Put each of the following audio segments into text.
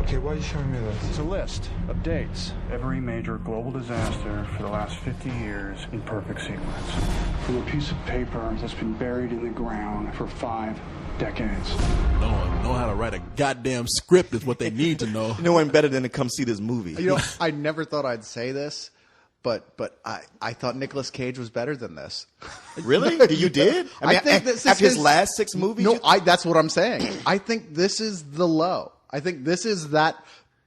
Okay, why are you showing me this? It's a list of dates. Every major global disaster for the last 50 years in perfect sequence. From a piece of paper that's been buried in the ground for 5 decades. No one know how to write a goddamn script is what they need to know. No one better than to come see this movie. You know, I never thought I'd say this, but I thought Nicolas Cage was better than this. Really? You did? I think this is after his last 6 movies? No, that's what I'm saying. I think this is the low. I think this is that,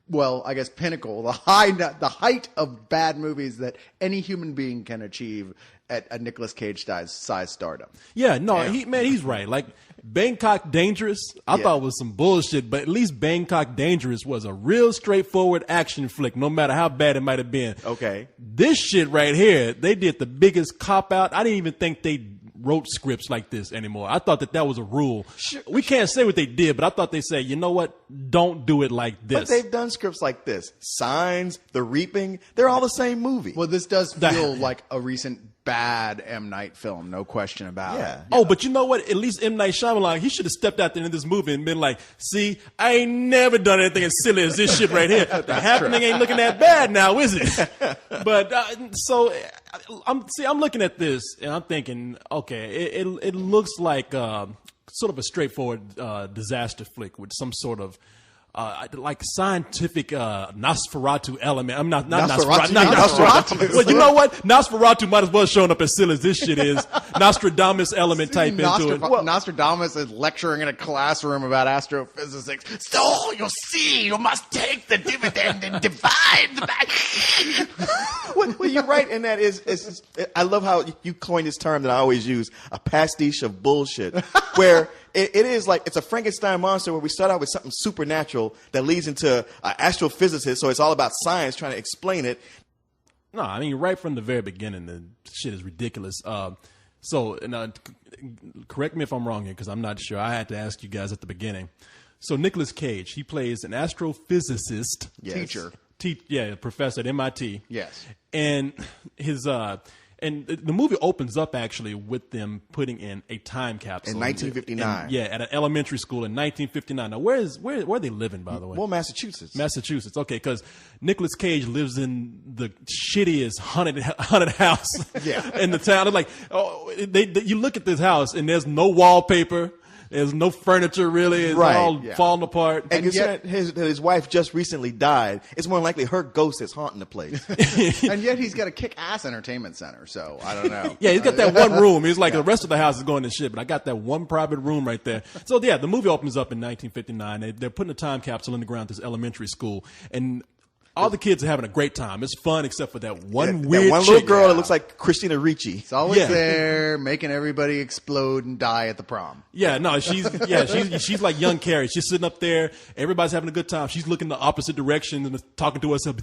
well, I guess pinnacle, the height of bad movies that any human being can achieve at a Nicolas Cage size stardom. Yeah, no, he's right. Like Bangkok Dangerous, I thought was some bullshit, but at least Bangkok Dangerous was a real straightforward action flick, no matter how bad it might have been. Okay. This shit right here, they did the biggest cop out. I didn't even think they wrote scripts like this anymore. I thought that was a rule. We can't say what they did, but I thought they said, you know what? Don't do it like this. But they've done scripts like this. Signs, The Reaping, they're all the same movie. Well, this does feel like a recent bad M. Night film, no question about it. Oh, but you know what? At least M. Night Shyamalan, he should have stepped out there in this movie and been like, see, I ain't never done anything as silly as this shit right here. The happening ain't looking that bad now, is it? But so I'm looking at this and I'm thinking, okay, it looks like sort of a straightforward disaster flick with some sort of like scientific Nosferatu element. I'm not Nosferatu. Well, you know what? Nosferatu might as well have shown up as silly as this shit is. Nostradamus element type into it. Well, Nostradamus is lecturing in a classroom about astrophysics. So you see, you must take the dividend and divide the back. Well, you're right in that I love how you coined this term that I always use, a pastiche of bullshit, where it is like it's a Frankenstein monster where we start out with something supernatural that leads into an astrophysicist, so it's all about science trying to explain it. No, I mean, right from the very beginning, the shit is ridiculous. So, correct me if I'm wrong here, because I'm not sure. I had to ask you guys at the beginning. So, Nicolas Cage, he plays an astrophysicist. Teacher. Professor at MIT. Yes. And his and the movie opens up actually with them putting in a time capsule in 1959. At an elementary school in 1959. Now, where are they living, by the way? Well, Massachusetts. Massachusetts. Okay, because Nicolas Cage lives in the shittiest haunted house in the town. They're like, you look at this house and there's no wallpaper. There's no furniture, really. It's all falling apart. And considering his wife just recently died, it's more likely her ghost is haunting the place. And yet he's got a kick-ass entertainment center, so I don't know. Yeah, he's got that one room. He's like, the rest of the house is going to shit, but I got that one private room right there. So, yeah, the movie opens up in 1959. They're putting a time capsule in the ground at this elementary school, and all the kids are having a great time. It's fun, except for that one weird that one little girl that looks like Christina Ricci. It's always there, making everybody explode and die at the prom. Yeah, no, she's like young Carrie. She's sitting up there. Everybody's having a good time. She's looking the opposite direction and talking to herself,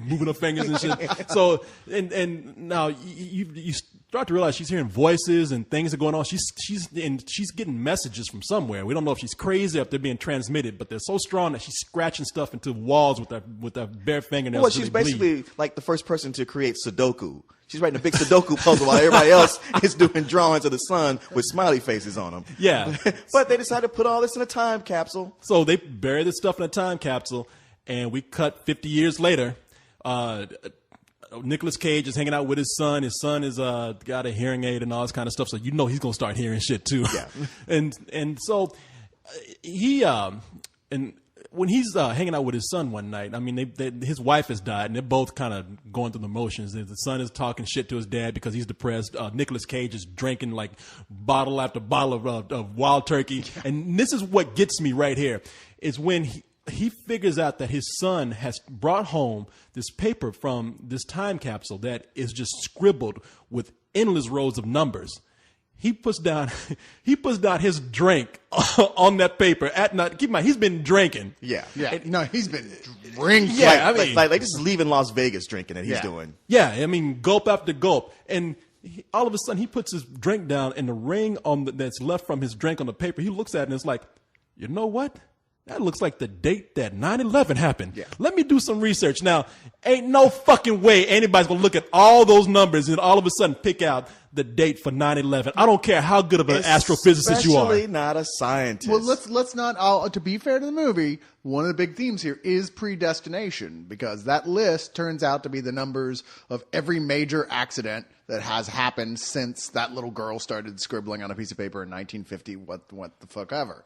moving her fingers and shit. So, and now you start to realize she's hearing voices and things are going on. She's getting messages from somewhere. We don't know if she's crazy or if they're being transmitted, but they're so strong that she's scratching stuff into walls with her bare fingernails. Well, she's basically like the first person to create Sudoku. She's writing a big Sudoku puzzle while everybody else is doing drawings of the sun with smiley faces on them. Yeah. But they decided to put all this in a time capsule. So they bury this stuff in a time capsule, and we cut 50 years later. Nicolas Cage is hanging out with his son. His son is got a hearing aid and all this kind of stuff, so you know he's gonna start hearing shit too. Yeah. and so he and when he's hanging out with his son one night, I mean, his wife has died, and they're both kind of going through the motions. The son is talking shit to his dad because he's depressed. Nicolas Cage is drinking like bottle after bottle of Wild Turkey, and this is what gets me right here is when he figures out that his son has brought home this paper from this time capsule that is just scribbled with endless rows of numbers. He puts down his drink on that paper at night. Keep in mind, he's been drinking. Yeah. No, he's been drinking. Yeah, like this is leaving Las Vegas drinking that he's doing. Yeah, I mean, gulp after gulp. And all of a sudden, he puts his drink down, and the ring that's left from his drink on the paper, he looks at it, and it's like, you know what? That looks like the date that 9/11 happened. Yeah. Let me do some research. Now, ain't no fucking way anybody's going to look at all those numbers and all of a sudden pick out the date for 9/11. I don't care how good of an astrophysicist you are. Especially not a scientist. Well, let's not. To be fair to the movie, one of the big themes here is predestination, because that list turns out to be the numbers of every major accident that has happened since that little girl started scribbling on a piece of paper in 1950. What the fuck ever.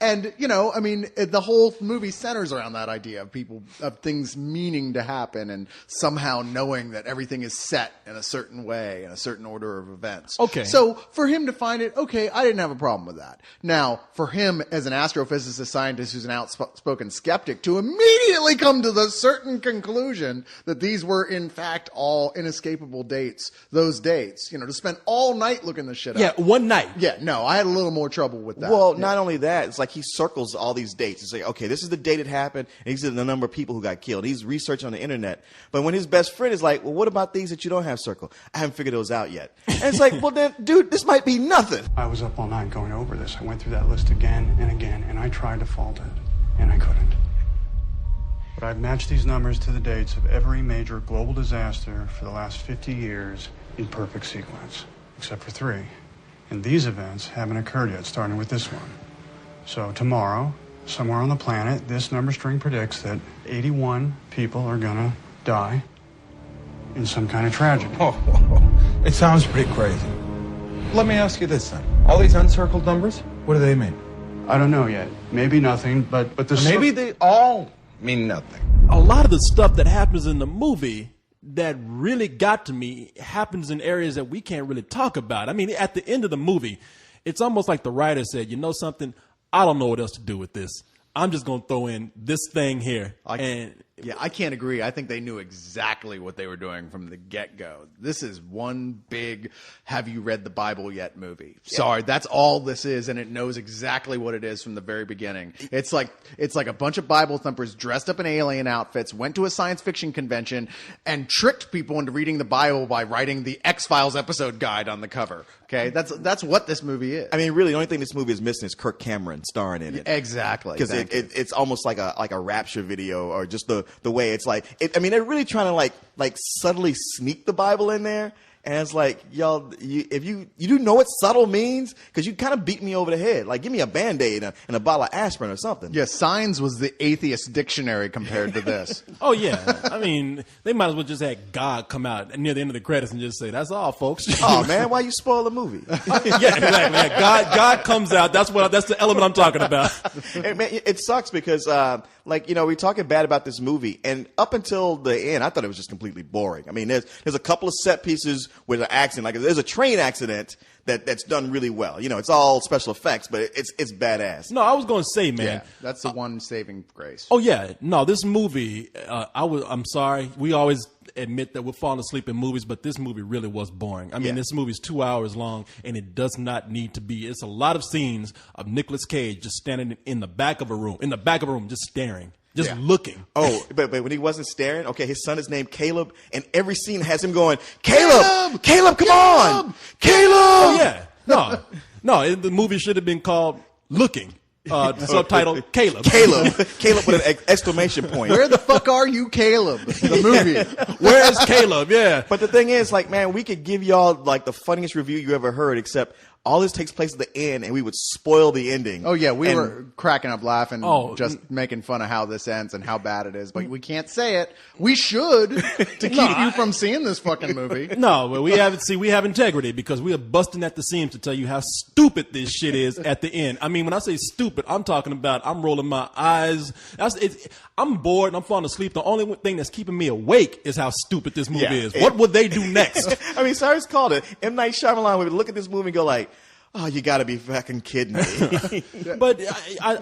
And I mean, the whole movie centers around that idea of things meaning to happen and somehow knowing that everything is set in a certain way, in a certain order of events. Okay. So for him to find it, okay, I didn't have a problem with that. Now, for him as an astrophysicist scientist who's an outspoken skeptic to immediately come to the certain conclusion that these were in fact all inescapable dates, those dates, to spend all night looking this shit up. Yeah, one night. Yeah, no, I had a little more trouble with that. Well, not only that, it's like he circles all these dates. It's like, okay, this is the date it happened, and these are the number of people who got killed. He's researching on the internet. But when his best friend is like, well, what about these that you don't have circled? I haven't figured those out yet. And it's like, well, then, dude, this might be nothing. I was up all night going over this. I went through that list again and again, and I tried to fault it, and I couldn't. But I've matched these numbers to the dates of every major global disaster for the last 50 years in perfect sequence, except for 3. And these events haven't occurred yet, starting with this one. So tomorrow, somewhere on the planet, this number string predicts that 81 people are gonna die in some kind of tragedy. It sounds pretty crazy. Let me ask you this then. All these uncircled numbers, what do they mean? I don't know yet. Maybe nothing, but the Maybe they all mean nothing. A lot of the stuff that happens in the movie that really got to me happens in areas that we can't really talk about. I mean, at the end of the movie, it's almost like the writer said, you know something? I don't know what else to do with this. I'm just going to throw in this thing here. Yeah, I can't agree. I think they knew exactly what they were doing from the get-go. This is one big have you read the Bible yet movie. Sorry, that's all this is, and it knows exactly what it is from the very beginning. It's like a bunch of Bible thumpers dressed up in alien outfits, went to a science fiction convention, and tricked people into reading the Bible by writing the X-Files episode guide on the cover. Okay? That's what this movie is. I mean, really, the only thing this movie is missing is Kirk Cameron starring in it. Exactly. Because it's almost like a Rapture video, or just the way it's like. I mean, they're really trying to like subtly sneak the Bible in there. And it's like, y'all, if you do know what subtle means, because you kind of beat me over the head. Like, give me a Band-Aid and a bottle of aspirin or something. Yeah, Signs was the atheist dictionary compared to this. Oh, yeah. I mean, they might as well just have God come out near the end of the credits and just say, that's all, folks. Oh, man, why you spoil the movie? Yeah, exactly. Yeah, God comes out. That's the element I'm talking about. Hey, man, it sucks because, we're talking bad about this movie, and up until the end, I thought it was just completely boring. I mean, there's a couple of set pieces with an accident, like there's a train accident that's done really well. It's all special effects, but it's badass. No, I was going to say, man. Yeah, that's the one saving grace. Oh yeah, no, this movie. I'm sorry. We always admit that we're falling asleep in movies, but this movie really was boring. I mean, this movie's 2 hours long, and it does not need to be. It's a lot of scenes of Nicolas Cage just standing in the back of a room, just staring. Just looking. Oh, but when he wasn't staring, okay, his son is named Caleb, and every scene has him going, Caleb, come on, Caleb. Oh yeah, no, the movie should have been called Looking. Subtitle Caleb. Caleb with an exclamation point. Where the fuck are you, Caleb? The movie. Where's Caleb? Yeah. But the thing is, man, we could give y'all the funniest review you ever heard, except all this takes place at the end, and we would spoil the ending. Oh yeah, we were cracking up laughing, just making fun of how this ends and how bad it is. But we can't say it. We should to keep you from seeing this fucking movie. No, but we have integrity because we are busting at the seams to tell you how stupid this shit is at the end. I mean, when I say stupid, I'm talking about I'm rolling my eyes. I'm bored and I'm falling asleep. The only thing that's keeping me awake is how stupid this movie is. What would they do next? I mean, Cyrus called it. M. Night Shyamalan would look at this movie and go like, oh, you got to be fucking kidding me. But I